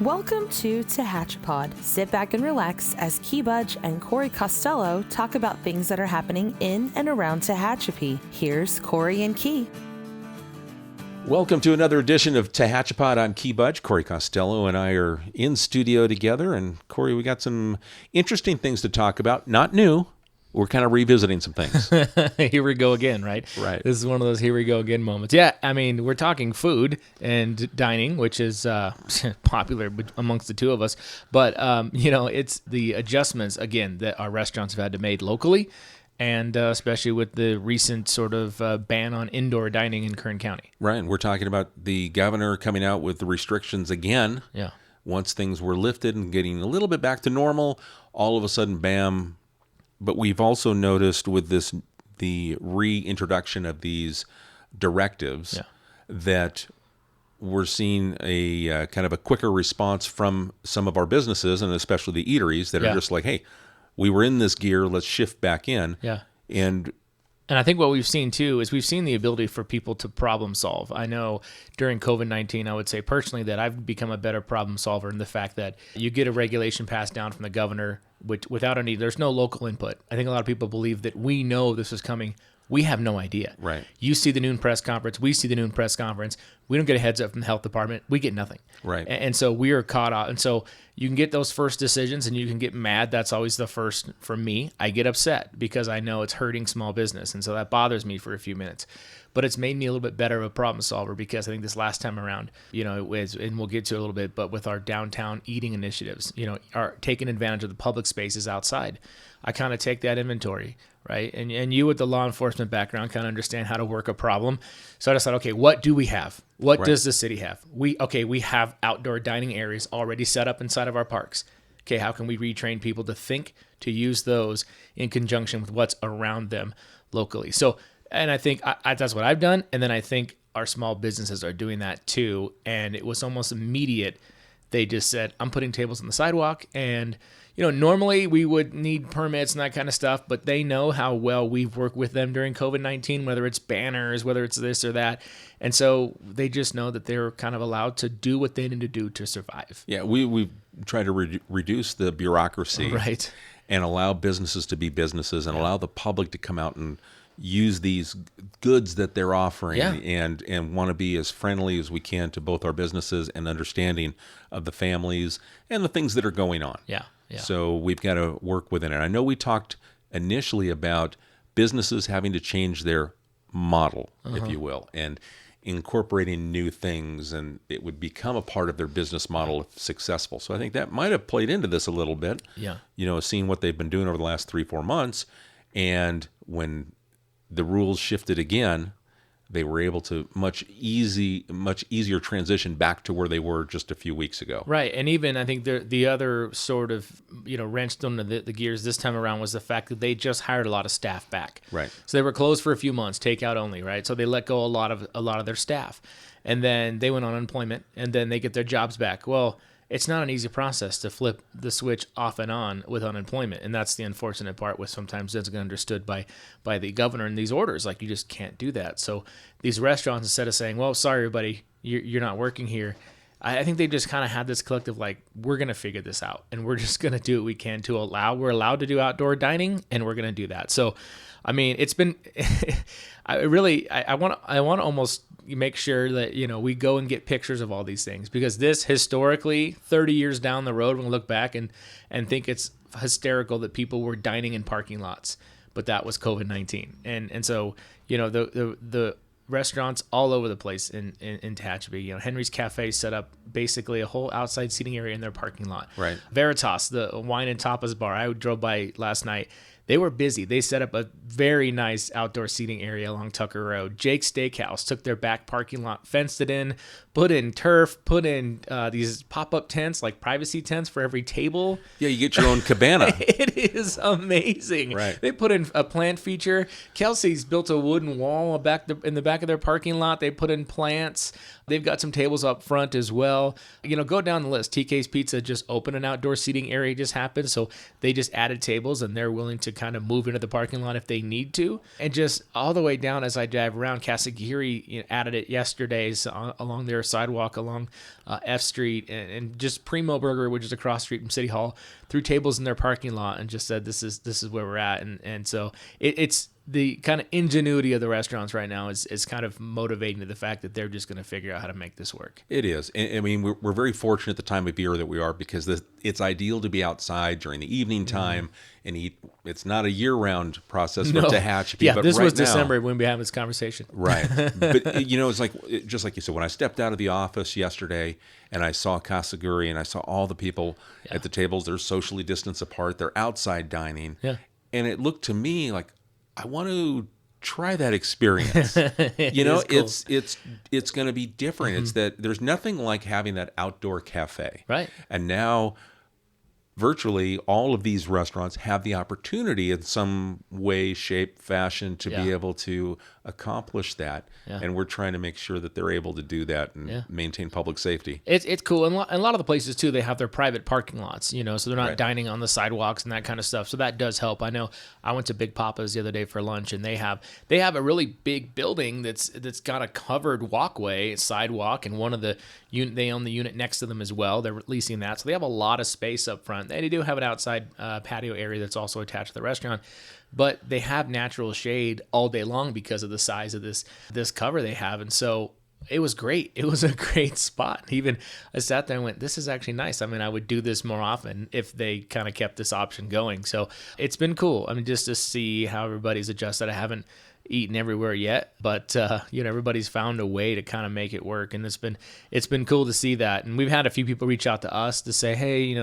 Welcome to Tehachapi. Sit back and relax as Key Budge and Corey Costello talk about things that are happening in and around Tehachapi. Here's Corey and Key. Welcome to another edition of Tehachapi. I'm Key Budge. Corey Costello and I are in studio together. And Corey, we got some interesting things to talk about. Not new. We're kind of revisiting some things. Here we go again, right? Right. This is one of those here we go again moments. Yeah, I mean, we're talking food and dining, which is popular amongst the two of us. But, it's the adjustments, again, that our restaurants have had to make locally, and especially with the recent sort of ban on indoor dining in Kern County. Right. And we're talking about the governor coming out with the restrictions again. Yeah. Once things were lifted and getting a little bit back to normal, all of a sudden, bam. But we've also noticed with the reintroduction of these directives that we're seeing a kind of a quicker response from some of our businesses, and especially the eateries that are just like, hey, we were in this gear, let's shift back in. Yeah. And I think what we've seen, too, is we've seen the ability for people to problem solve. I know during COVID-19, I would say personally that I've become a better problem solver in the fact that you get a regulation passed down from the governor without there's no local input. I think a lot of people believe that we know this is coming. We have no idea. Right. You see the noon press conference. We see the noon press conference. We don't get a heads up from the health department. We get nothing. Right. And so we are caught out. And so you can get those first decisions and you can get mad. That's always the first for me. I get upset because I know it's hurting small business. And so that bothers me for a few minutes. But it's made me a little bit better of a problem solver because I think this last time around, it was, and we'll get to it a little bit, but with our downtown eating initiatives, are taking advantage of the public spaces outside. I kind of take that inventory, right? And you with the law enforcement background kind of understand how to work a problem. So I just thought, okay, what do we have? What does the city have? We have outdoor dining areas already set up inside of our parks. Okay, how can we retrain people to think, to use those in conjunction with what's around them locally? So, and I think that's what I've done. And then I think our small businesses are doing that too. And it was almost immediate. They just said, I'm putting tables on the sidewalk. And, normally we would need permits and that kind of stuff, but they know how well we've worked with them during COVID-19, whether it's banners, whether it's this or that. And so they just know that they're kind of allowed to do what they need to do to survive. Yeah, we try to reduce the bureaucracy. Right. And allow businesses to be businesses and allow the public to come out and use these goods that they're offering and want to be as friendly as we can to both our businesses and understanding of the families and the things that are going on. Yeah. So we've got to work within it. I know we talked initially about businesses having to change their model, if you will, and incorporating new things, and it would become a part of their business model if successful. So I think that might have played into this a little bit. Yeah. Seeing what they've been doing over the last 3-4 months, and when the rules shifted again, they were able to much easier transition back to where they were just a few weeks ago. Right. And even I think the other sort of, wrenched on the gears this time around was the fact that they just hired a lot of staff back. Right. So they were closed for a few months, takeout only, right? So they let go a lot of their staff. And then they went on unemployment and then they get their jobs back. Well, it's not an easy process to flip the switch off and on with unemployment. And that's the unfortunate part, which sometimes doesn't get understood by the governor in these orders. Like, you just can't do that. So these restaurants, instead of saying, well, sorry, everybody, you're not working here, I think they just kind of had this collective, like, we're going to figure this out. And we're just going to do what we can to we're allowed to do outdoor dining, and we're going to do that. So, I mean, it's been, I want to almost make sure that, we go and get pictures of all these things, because this historically 30 years down the road, when we look back and think it's hysterical that people were dining in parking lots, but that was COVID-19. And so, the restaurants all over the place in Tehachapi. Henry's Cafe set up basically a whole outside seating area in their parking lot. Right. Veritas, the wine and tapas bar, I drove by last night. They were busy. They set up a very nice outdoor seating area along Tucker Road. Jake's Steakhouse took their back parking lot, fenced it in, put in turf, put in these pop-up tents, like privacy tents for every table. Yeah, you get your own cabana. It is amazing. Right. They put in a plant feature. Kelsey's built a wooden wall in the back of their parking lot. They put in plants. They've got some tables up front as well. Go down the list. TK's Pizza just opened an outdoor seating area, just happened. So they just added tables, and they're willing to kind of move into the parking lot if they need to. And just all the way down as I drive around, Casagiri added it yesterday along their sidewalk along F Street, and just Primo Burger, which is across the street from City Hall, threw tables in their parking lot and just said, this is where we're at. And so it's the kind of ingenuity of the restaurants right now is kind of motivating to the fact that they're just going to figure out how to make this work. It is. I mean, we're very fortunate at the time of year that we are, because it's ideal to be outside during the evening time and eat. It's not a year-round process for Tehachapi. Yeah, but this right was now, December when we had this conversation. Right. But, it's like, just like you said, when I stepped out of the office yesterday and I saw Kasaguri and I saw all the people at the tables, they're socially distanced apart, they're outside dining. Yeah. And it looked to me like, I want to try that experience. Cool. It's going to be different. It's that there's nothing like having that outdoor cafe. Right. And now virtually all of these restaurants have the opportunity in some way, shape, fashion to be able to accomplish that. Yeah. And we're trying to make sure that they're able to do that and maintain public safety. It's cool. And a lot of the places, too, they have their private parking lots, so they're not dining on the sidewalks and that kind of stuff. So that does help. I know I went to Big Papa's the other day for lunch, and they have a really big building that's got a covered walkway, sidewalk, and one of the they own the unit next to them as well. They're leasing that. So they have a lot of space up front. They do have an outside patio area that's also attached to the restaurant. But they have natural shade all day long because of the size of this cover they have. And so it was great. It was a great spot. Even I sat there and went, this is actually nice. I mean, I would do this more often if they kind of kept this option going. So it's been cool. I mean, just to see how everybody's adjusted. I haven't eaten everywhere yet, but everybody's found a way to kind of make it work. And it's been cool to see that. And we've had a few people reach out to us to say, hey,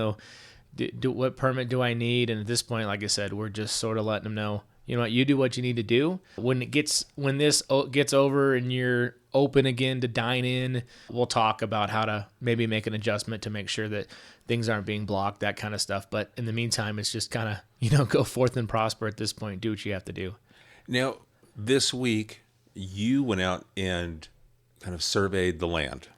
what permit do I need? And at this point, like I said, we're just sort of letting them know, you do what you need to do. When this gets over and you're open again to dine in, we'll talk about how to maybe make an adjustment to make sure that things aren't being blocked, that kind of stuff. But in the meantime, it's just kind of, go forth and prosper at this point. Do what you have to do. Now, this week, you went out and kind of surveyed the land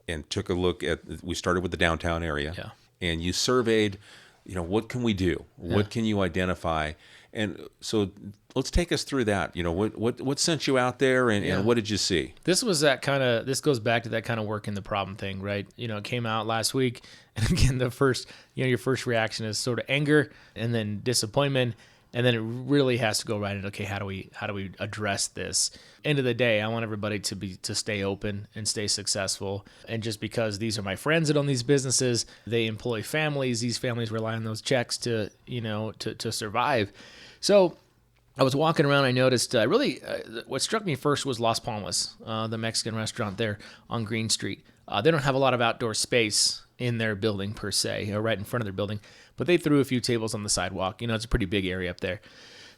and took a look we started with the downtown area. Yeah. And you surveyed, what can we do? Yeah. What can you identify? And so let's take us through that. What sent you out there and what did you see? This goes back to that kind of working the problem thing, right? It came out last week. And again, the first, your first reaction is sort of anger and then disappointment. And then it really has to go right into, okay, how do we address this? End of the day, I want everybody to stay open and stay successful. And just because these are my friends that own these businesses, they employ families. These families rely on those checks to survive. So I was walking around. I noticed what struck me first was Las Palmas, the Mexican restaurant there on Green Street. They don't have a lot of outdoor space in their building per se, or right in front of their building, but they threw a few tables on the sidewalk. It's a pretty big area up there.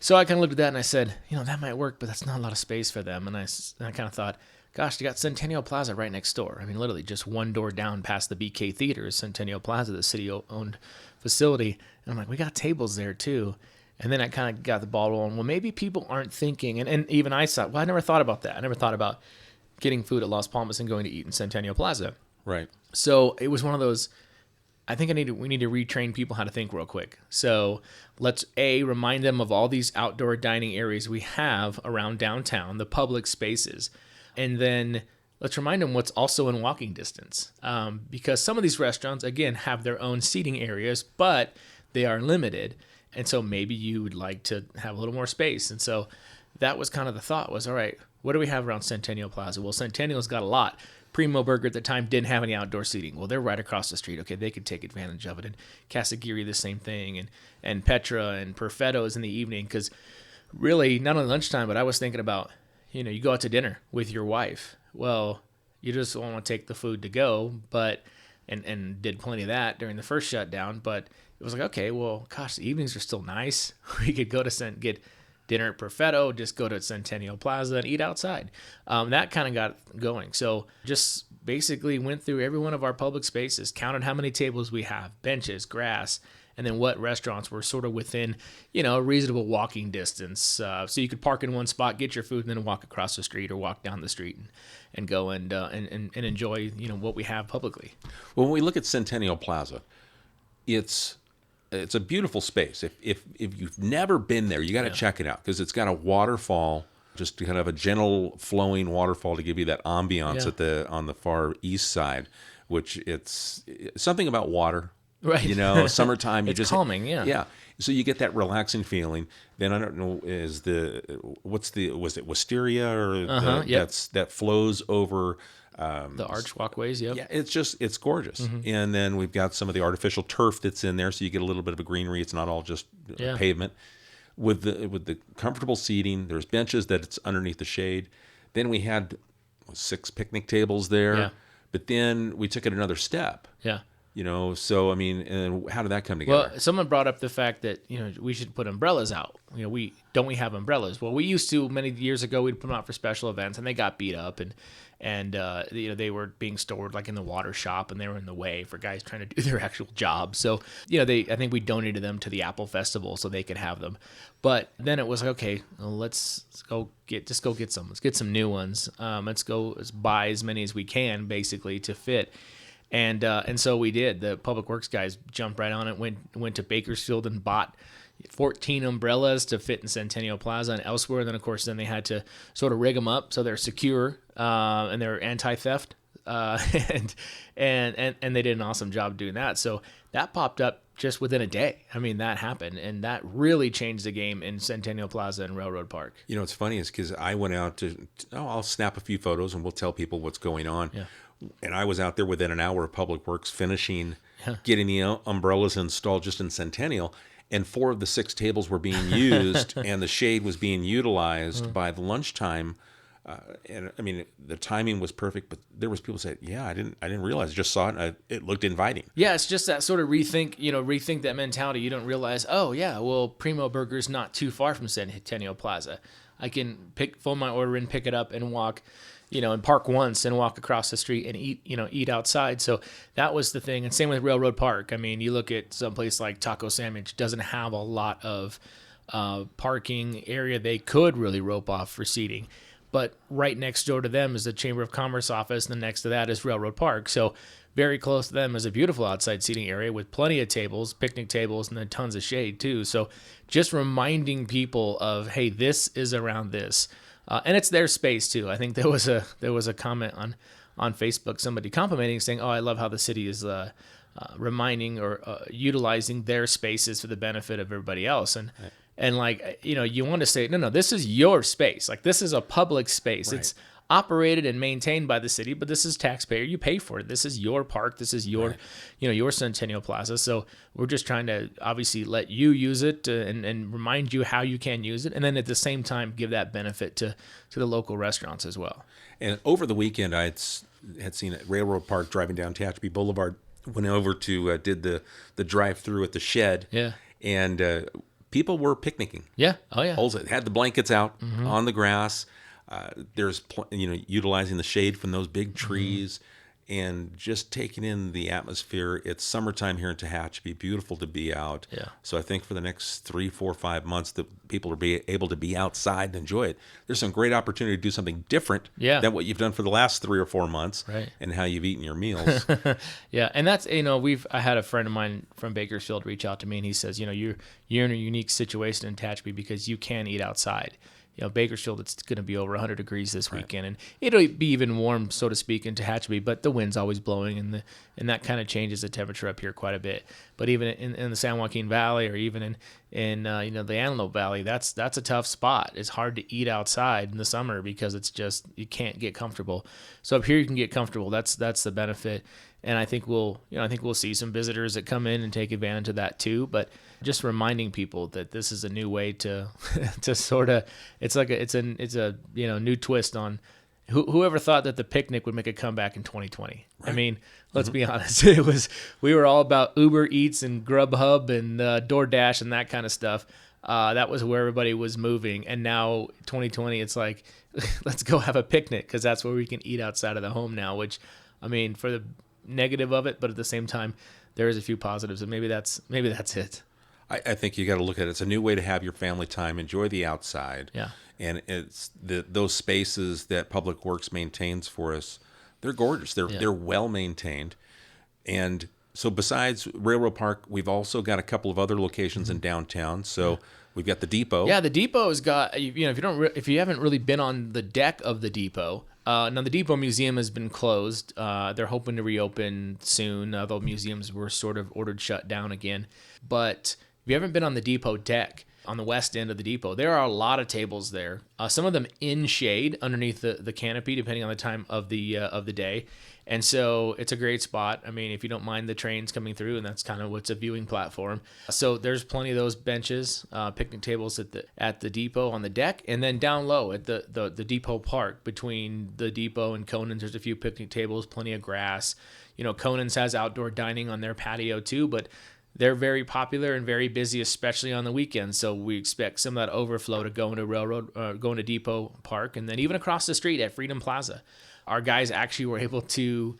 So I kind of looked at that and I said, that might work, but that's not a lot of space for them. And I kind of thought, gosh, you got Centennial Plaza right next door. I mean, literally just one door down past the BK Theater is Centennial Plaza, the city-owned facility. And I'm like, we got tables there too. And then I kind of got the ball rolling. Well, maybe people aren't thinking, and even I thought, I never thought about that. I never thought about getting food at Las Palmas and going to eat in Centennial Plaza. Right. So it was one of those, I think we need to retrain people how to think real quick. So let's remind them of all these outdoor dining areas we have around downtown, the public spaces. And then let's remind them what's also in walking distance. Because some of these restaurants, again, have their own seating areas, but they are limited. And so maybe you would like to have a little more space. And so that was kind of the thought was, all right, what do we have around Centennial Plaza? Well, Centennial's got a lot. Primo Burger at the time didn't have any outdoor seating. Well, they're right across the street. Okay, they could take advantage of it. And Casagiri, the same thing. And Petra and Perfetto's in the evening. Because really, not only lunchtime, but I was thinking about, you go out to dinner with your wife. Well, you just want to take the food to go, but and did plenty of that during the first shutdown. But it was like, okay, well, gosh, the evenings are still nice. We could go to get dinner at Perfetto, just go to Centennial Plaza and eat outside. That kind of got going. So just basically went through every one of our public spaces, counted how many tables we have, benches, grass, and then what restaurants were sort of within, a reasonable walking distance. So you could park in one spot, get your food, and then walk across the street or walk down the street and go and enjoy, what we have publicly. Well, when we look at Centennial Plaza, it's it's a beautiful space. If you've never been there, you got to check it out because it's got a waterfall, just kind of a gentle flowing waterfall to give you that ambiance on the far east side, which it's something about water. Right. You know, summertime. It's calming, yeah. Yeah. So you get that relaxing feeling. Then I don't know, was it wisteria or that flows over the arch walkways? Yep. Yeah, it's gorgeous. And then we've got some of the artificial turf that's in there, so you get a little bit of a greenery. It's not all just pavement. With the comfortable seating, there's benches that it's underneath the shade. Then we had 6 picnic tables there. Yeah. But then we took it another step. Yeah. You know, so I mean, and how did that come together? Well, someone brought up the fact that we should put umbrellas out. We have umbrellas. Well, we used to many years ago. We'd put them out for special events, and they got beat up, and they were being stored like in the water shop, and they were in the way for guys trying to do their actual job. So I think we donated them to the Apple Festival so they could have them. But then it was like, okay, well, let's get some. Let's get some new ones. Let's buy as many as we can, basically, to fit. And so we did. The public works guys jumped right on it, went to Bakersfield and bought 14 umbrellas to fit in Centennial Plaza and elsewhere. And then, of course, they had to sort of rig them up so they're secure and they're anti-theft. And they did an awesome job doing that. So that popped up just within a day. I mean, that happened, and that really changed the game in Centennial Plaza and Railroad Park. You know, what's funny is because I went out I'll snap a few photos and we'll tell people what's going on. Yeah. And I was out there within an hour of Public Works finishing, getting the umbrellas installed just in Centennial, and 4 of the 6 tables were being used, and the shade was being utilized by the lunchtime. And I mean, the timing was perfect, but there was people saying, "Yeah, I didn't realize. I just saw it, and it looked inviting." Yeah, it's just that sort of rethink that mentality. You don't realize, oh yeah, well, Primo Burger's not too far from Centennial Plaza. I can phone my order in, pick it up, and walk. And park once and walk across the street and eat outside. So that was the thing. And same with Railroad Park. I mean, you look at some place like Taco Sandwich, doesn't have a lot of parking area they could really rope off for seating. But right next door to them is the Chamber of Commerce office, and the next to that is Railroad Park. So very close to them is a beautiful outside seating area with plenty of tables, picnic tables, and then tons of shade too. So just reminding people of, hey, this is around this. And it's their space too. I think there was a comment on Facebook, somebody complimenting, saying, "Oh, I love how the city is reminding or utilizing their spaces for the benefit of everybody else." And like you want to say, no, this is your space. Like this is a public space. Right. It's operated and maintained by the city, but this is taxpayer. You pay for it. This is your park. This is your, your Centennial Plaza. So we're just trying to obviously let you use it and remind you how you can use it. And then at the same time, give that benefit to the local restaurants as well. And over the weekend, I had seen at Railroad Park driving down Tehachapi Boulevard, went over to, did the drive-through at the Shed. Yeah. And people were picnicking. Yeah. Oh yeah. Had the blankets out on the grass. There's utilizing the shade from those big trees and just taking in the atmosphere. It's summertime here in Tehachapi, beautiful to be out. Yeah. So I think for the next 3, 4, 5 months that people will be able to be outside and enjoy it. There's some great opportunity to do something different than what you've done for the last 3 or 4 months and how you've eaten your meals. Yeah. And that's, I had a friend of mine from Bakersfield reach out to me, and he says, you're in a unique situation in Tehachapi because you can eat outside. Bakersfield, it's going to be over 100 degrees this weekend, and it'll be even warm, so to speak, in Tehachapi, but the wind's always blowing, and that kind of changes the temperature up here quite a bit. But even in the San Joaquin Valley, or even in the Antelope Valley, that's a tough spot. It's hard to eat outside in the summer because it's just, you can't get comfortable. So up here you can get comfortable. That's the benefit. And I think we'll see some visitors that come in and take advantage of that too. But just reminding people that this is a new way to sort of, it's a new twist on whoever thought that the picnic would make a comeback in 2020. Right. I mean, let's be honest. We were all about Uber Eats and Grubhub and DoorDash and that kind of stuff. That was where everybody was moving. And now 2020, it's like, let's go have a picnic because that's where we can eat outside of the home now, which, I mean, for the negative of it, but at the same time, there is a few positives, and maybe that's it. I think you got to look at it. It's a new way to have your family time, enjoy the outside. Yeah. And it's those spaces that Public Works maintains for us. They're gorgeous. They're well maintained, and So besides Railroad Park, we've also got a couple of other locations in downtown. So we've got the Depot. Yeah, the Depot's got, if you haven't really been on the deck of the Depot, now the Depot Museum has been closed. They're hoping to reopen soon, although museums were sort of ordered shut down again. But if you haven't been on the Depot deck, on the west end of the Depot, there are a lot of tables there. Some of them in shade underneath the canopy, depending on the time of the day. And so it's a great spot. I mean, if you don't mind the trains coming through, and that's kind of what's a viewing platform. So there's plenty of those benches, picnic tables at the Depot on the deck, and then down low at the Depot Park between the Depot and Conan's. There's a few picnic tables, plenty of grass. Conan's has outdoor dining on their patio too, but they're very popular and very busy, especially on the weekends. So we expect some of that overflow to go into going to Depot Park, and then even across the street at Freedom Plaza. Our guys actually were able to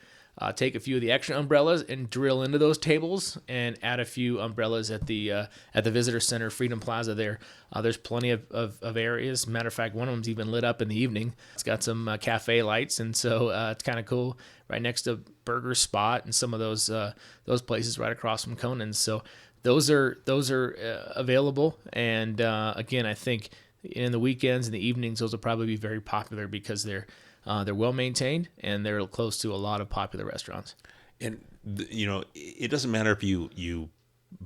take a few of the extra umbrellas and drill into those tables and add a few umbrellas at the Visitor Center, Freedom Plaza there. There's plenty of areas. Matter of fact, one of them's even lit up in the evening. It's got some cafe lights, and so it's kind of cool. Right next to Burger Spot and some of those places right across from Conan's. So those are available. And again, I think in the weekends and the evenings, those will probably be very popular because they're well maintained and they're close to a lot of popular restaurants. And it doesn't matter if you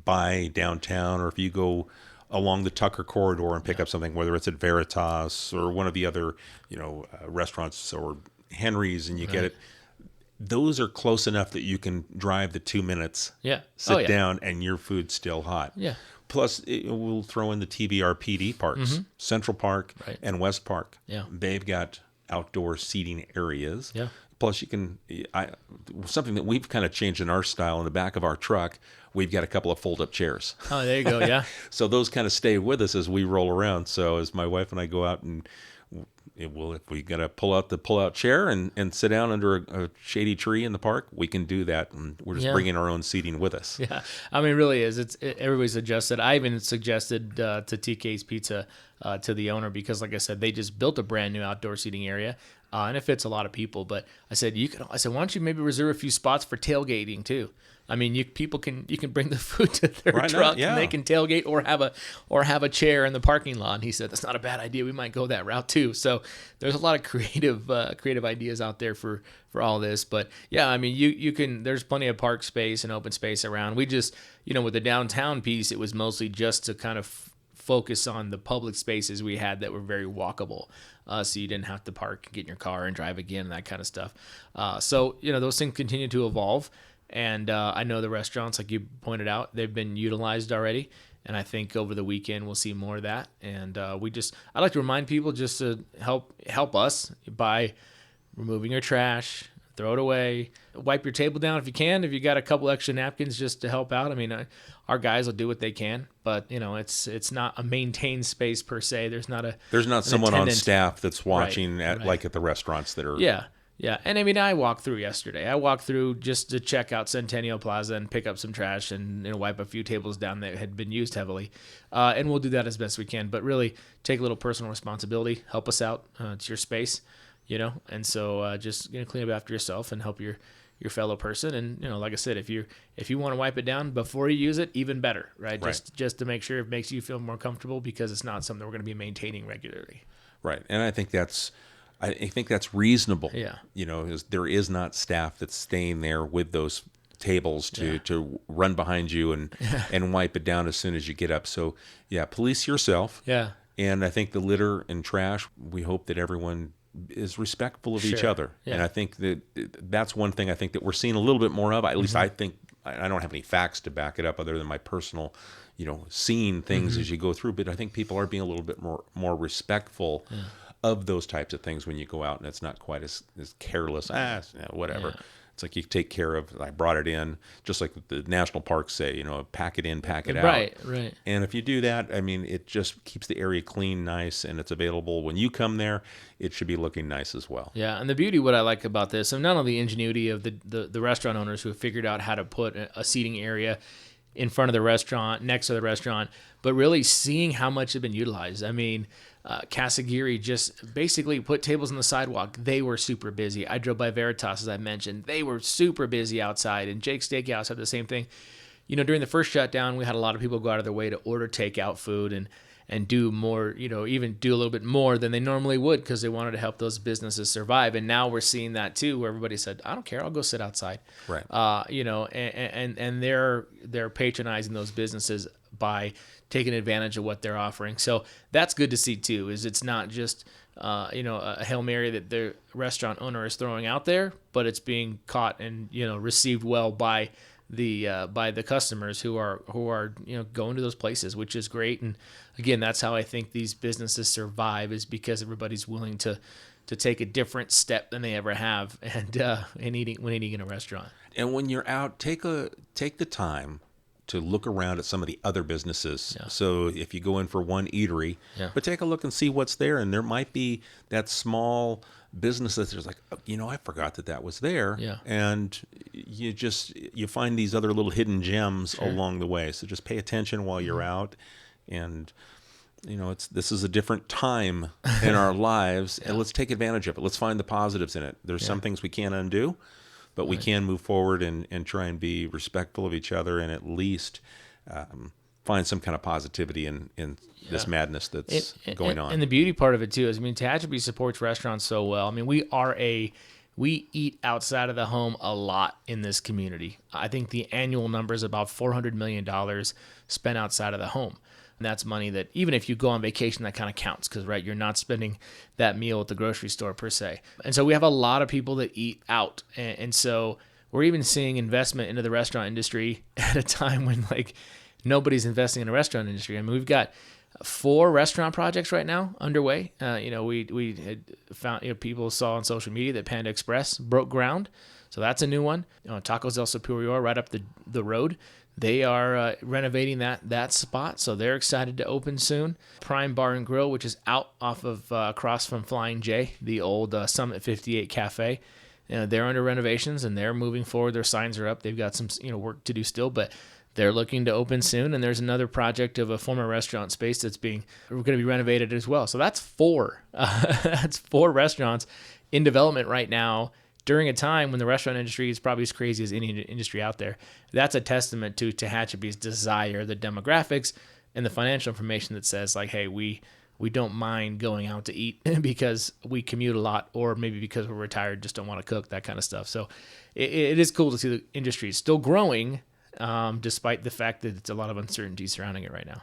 buy downtown or if you go along the Tucker corridor and pick up something, whether it's at Veritas or one of the other restaurants or Henry's, and you get it. Those are close enough that you can drive the 2 minutes, sit down, and your food's still hot. Yeah. Plus, we'll throw in the TBRPD parks, Central Park and West Park. Yeah. They've got outdoor seating areas. Yeah. Plus, you can something that we've kind of changed in our style in the back of our truck. We've got a couple of fold-up chairs. Oh, there you go. Yeah. So those kind of stay with us as we roll around. So as my wife and I go out and if we got to pull out the pull-out chair and sit down under a shady tree in the park, we can do that. And we're just bringing our own seating with us. Yeah. I mean, it really is. Everybody's adjusted. I even suggested to TK's Pizza to the owner because, like I said, they just built a brand new outdoor seating area. And it fits a lot of people, but I said, why don't you maybe reserve a few spots for tailgating too? I mean, you can bring the food to their truck and they can tailgate or have a chair in the parking lot. And he said, that's not a bad idea. We might go that route too. So there's a lot of creative ideas out there for all this, but yeah, I mean, you can, there's plenty of park space and open space around. We just, with the downtown piece, it was mostly just to kind of focus on the public spaces we had that were very walkable. So you didn't have to park and get in your car and drive again and that kind of stuff. So, those things continue to evolve. And I know the restaurants, like you pointed out, they've been utilized already. And I think over the weekend we'll see more of that. And I'd like to remind people just to help us by removing your trash, throw it away, wipe your table down if you can. If you got a couple extra napkins just to help out. I mean, our guys will do what they can, but it's not a maintained space per se. There's not someone on staff that's watching like at the restaurants that are. Yeah. And I mean, I walked through yesterday. I walked through just to check out Centennial Plaza and pick up some trash and wipe a few tables down that had been used heavily. And we'll do that as best we can, but really take a little personal responsibility, help us out. It's your space, and so just clean up after yourself and help your fellow person. And, like I said, if you want to wipe it down before you use it, even better, right? Just to make sure it makes you feel more comfortable because it's not something we're going to be maintaining regularly. Right. And I think that's reasonable. Yeah. There is not staff that's staying there with those tables to run behind you and wipe it down as soon as you get up. So police yourself. Yeah. And I think the litter and trash, we hope that everyone is respectful of each other. Yeah. And I think that's one thing I think that we're seeing a little bit more of. At least I think, I don't have any facts to back it up other than my personal, seeing things as you go through. But I think people are being a little bit more respectful of those types of things when you go out, and it's not quite as careless. Whatever. Yeah. It's like you take care of. I brought it in, just like the national parks say. Pack it in, pack it out. Right. And if you do that, I mean, it just keeps the area clean, nice, and it's available when you come there. It should be looking nice as well. Yeah, and the beauty, what I like about this, and not only the ingenuity of the restaurant owners who have figured out how to put a seating area in front of the restaurant, next to the restaurant, but really seeing how much it's been utilized. I mean, Casagiri just basically put tables on the sidewalk. They were super busy. I drove by Veritas, as I mentioned. They were super busy outside. And Jake's Steakhouse had the same thing. During the first shutdown, we had a lot of people go out of their way to order takeout food and do more, even do a little bit more than they normally would because they wanted to help those businesses survive. And now we're seeing that too, where everybody said, I don't care, I'll go sit outside. Right. And they're patronizing those businesses by taking advantage of what they're offering. So that's good to see too, is it's not just, a Hail Mary that the restaurant owner is throwing out there, but it's being caught and, received well by the customers who are going to those places, which is great. And again, that's how I think these businesses survive, is because everybody's willing to take a different step than they ever have when eating in a restaurant. And when you're out, take the time to look around at some of the other businesses. Yeah. So if you go in for one eatery, but take a look and see what's there, and there might be that small business that there's like, I forgot that was there. Yeah. And you find these other little hidden gems along the way. So just pay attention while you're out. And, this is a different time in our lives, and let's take advantage of it. Let's find the positives in it. There's some things we can't undo, but we can move forward and try and be respectful of each other, and at least find some kind of positivity in this madness that's going on. And the beauty part of it too is, Tehachapi supports restaurants so well. We eat outside of the home a lot in this community. I think the annual number is about $400 million spent outside of the home. And that's money that even if you go on vacation, that kind of counts because, right, you're not spending that meal at the grocery store per se. And so we have a lot of people that eat out. And so we're even seeing investment into the restaurant industry at a time when, nobody's investing in the restaurant industry. We've got 4 restaurant projects right now underway. We had found, people saw on social media that Panda Express broke ground. So that's a new one. Tacos del Superior right up the road. They are renovating that spot, so they're excited to open soon. Prime Bar and Grill, which is out off of across from Flying J, the old Summit 58 Cafe. They're under renovations and they're moving forward. Their signs are up. They've got some work to do still, but they're looking to open soon. And there's another project of a former restaurant space that's going to be renovated as well. So that's 4. That's 4 restaurants in development right now, during a time when the restaurant industry is probably as crazy as any industry out there. That's a testament to Tehachapi's desire, the demographics, and the financial information that says, hey, we don't mind going out to eat because we commute a lot, or maybe because we're retired, just don't want to cook, that kind of stuff. So it is cool to see the industry is still growing, despite the fact that it's a lot of uncertainty surrounding it right now.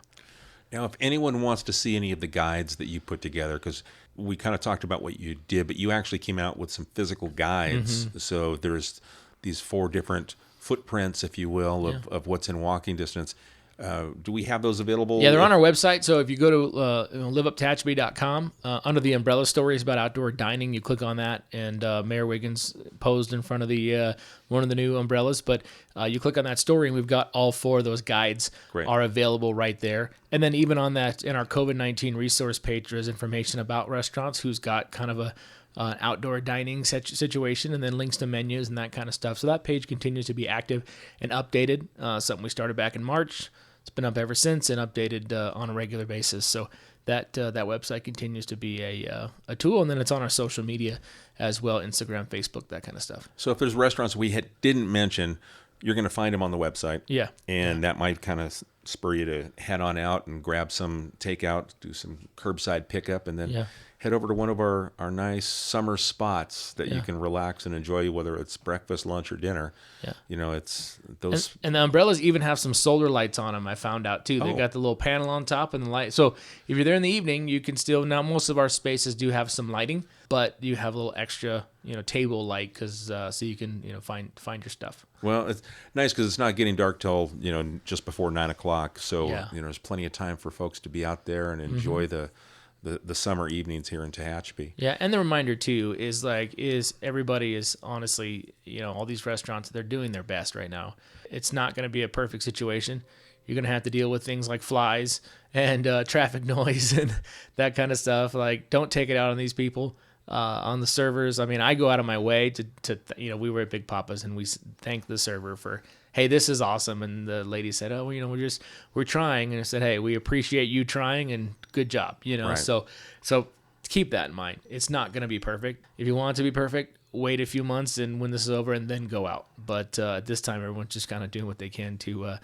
Now, if anyone wants to see any of the guides that you put together, because we kind of talked about what you did, but you actually came out with some physical guides. Mm-hmm. So there's these 4 different footprints, if you will, of what's in walking distance. Do we have those available? Yeah, they're on our website. So if you go to liveuptehachapi.com, under the umbrella stories about outdoor dining, you click on that, and Mayor Wiggins posed in front of the one of the new umbrellas. But you click on that story, and we've got all 4 of those guides are available right there. And then even on that, in our COVID-19 resource page, there's information about restaurants who's got kind of an outdoor dining situation, and then links to menus and that kind of stuff. So that page continues to be active and updated, something we started back in March. It's been up ever since and updated on a regular basis. So that website continues to be a tool, and then it's on our social media as well, Instagram, Facebook, that kind of stuff. So if there's restaurants we didn't mention, you're going to find them on the website. Yeah. And that might kind of spur you to head on out and grab some takeout, do some curbside pickup, and then head over to one of our nice summer spots that you can relax and enjoy, whether it's breakfast, lunch, or dinner. Yeah. It's those. And the umbrellas even have some solar lights on them, I found out, too. They've got the little panel on top and the light. So if you're there in the evening, you can still, now most of our spaces do have some lighting, but you have a little extra, table light so you can, find your stuff. Well, it's nice because it's not getting dark till, just before 9 o'clock. So, there's plenty of time for folks to be out there and enjoy the summer evenings here in Tehachapi. Yeah, and the reminder too is everybody is honestly, all these restaurants, they're doing their best right now. It's not going to be a perfect situation. You're going to have to deal with things like flies and traffic noise and that kind of stuff. Don't take it out on these people, on the servers. I go out of my way to we were at Big Papa's and we thank the server for hey, this is awesome. And the lady said, oh, we're trying. And I said, hey, we appreciate you trying and good job. Right. So keep that in mind. It's not going to be perfect. If you want it to be perfect, wait a few months and when this is over and then go out. But this time everyone's just kind of doing what they can to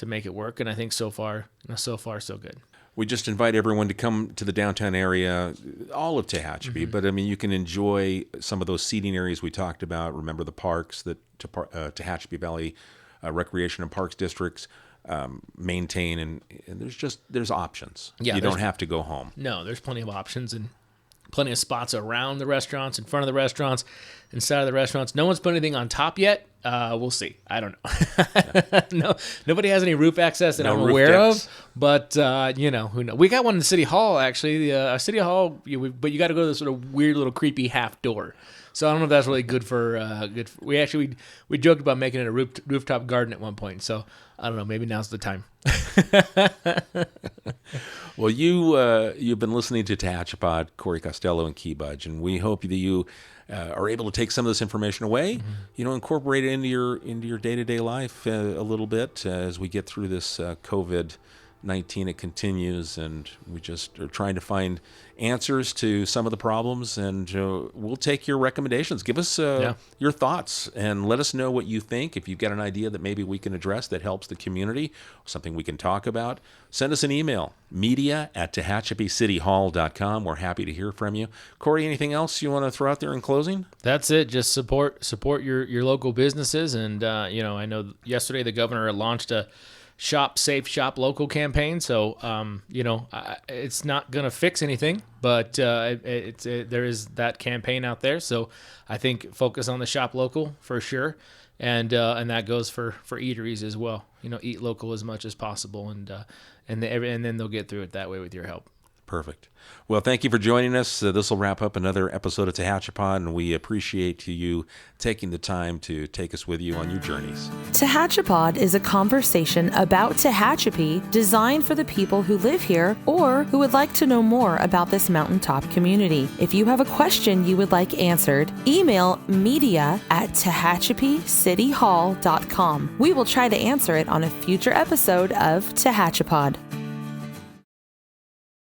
make it work. And I think so far, so good. We just invite everyone to come to the downtown area, all of Tehachapi, but I mean, you can enjoy some of those seating areas we talked about. Remember the parks that Tehachapi Valley Recreation and Parks Districts maintain, and there's options. Yeah, you don't have to go home. No, there's plenty of options and plenty of spots around the restaurants, in front of the restaurants, inside of the restaurants. No one's put anything on top yet. We'll see. I don't know. No, nobody has any roof access that I'm aware of. But who knows? We got one in City Hall actually. The City Hall, but you got to go to this sort of weird little creepy half door. So I don't know if that's really good for. We joked about making it a rooftop garden at one point. So I don't know. Maybe now's the time. Well, you've been listening to Tehachapi, Corey Costello and Key Budge, and we hope that you are able to take some of this information away, incorporate it into your day-to-day life a little bit as we get through this COVID-19. It continues, and we just are trying to find answers to some of the problems, and we'll take your recommendations. Give us your thoughts and let us know what you think. If you've got an idea that maybe we can address that helps the community, something we can talk about, send us an email, media@TehachapiCityHall.com. We're happy to hear from you. Corey, anything else you want to throw out there in closing? That's it. Just support your local businesses. And, I know yesterday the governor launched a Shop Safe, Shop Local campaign. So, it's not going to fix anything, but there is that campaign out there. So I think focus on the Shop Local for sure. And that goes for eateries as well. Eat local as much as possible, and then they'll get through it that way with your help. Perfect. Well, thank you for joining us. This will wrap up another episode of Tehachapi, and we appreciate you taking the time to take us with you on your journeys. Tehachapi is a conversation about Tehachapi designed for the people who live here or who would like to know more about this mountaintop community. If you have a question you would like answered, email media@TehachapiCityHall.com. We will try to answer it on a future episode of Tehachapi.